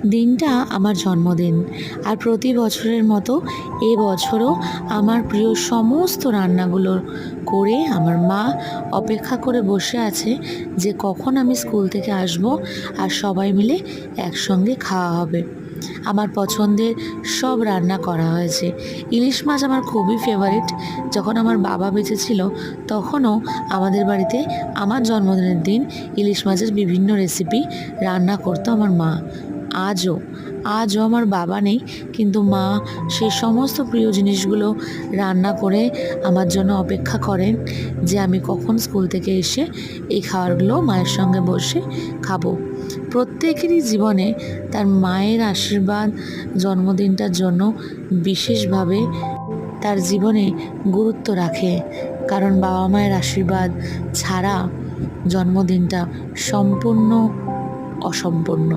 দিনটা আমার জন্মদিন, আর প্রতি বছরের মতো এবছরও আমার প্রিয় সমস্ত রান্নাগুলো করে আমার মা অপেক্ষা করে বসে আছে যে কখন আমি স্কুল থেকে আসব আর সবাই মিলে একসঙ্গে খাওয়া হবে। আমার পছন্দের সব রান্না করা হয়েছে। ইলিশ মাছ আমার খুবই ফেভারিট। যখন আমার বাবা বেঁচে ছিল তখনও আমাদের বাড়িতে আমার জন্মদিনের দিন ইলিশ মাছের বিভিন্ন রেসিপি রান্না করতো আমার মা। আজও আজও আমার বাবা নেই, কিন্তু মা সেই সমস্ত প্রিয় জিনিসগুলো রান্না করে আমার জন্য অপেক্ষা করেন যে আমি কখন স্কুল থেকে এসে এই খাবারগুলো মায়ের সঙ্গে বসে খাবো। প্রত্যেকেরই জীবনে তার মায়ের আশীর্বাদ জন্মদিনটার জন্য বিশেষভাবে তার জীবনে গুরুত্ব রাখে, কারণ বাবা মায়ের আশীর্বাদ ছাড়া জন্মদিনটা সম্পূর্ণ অসম্পূর্ণ।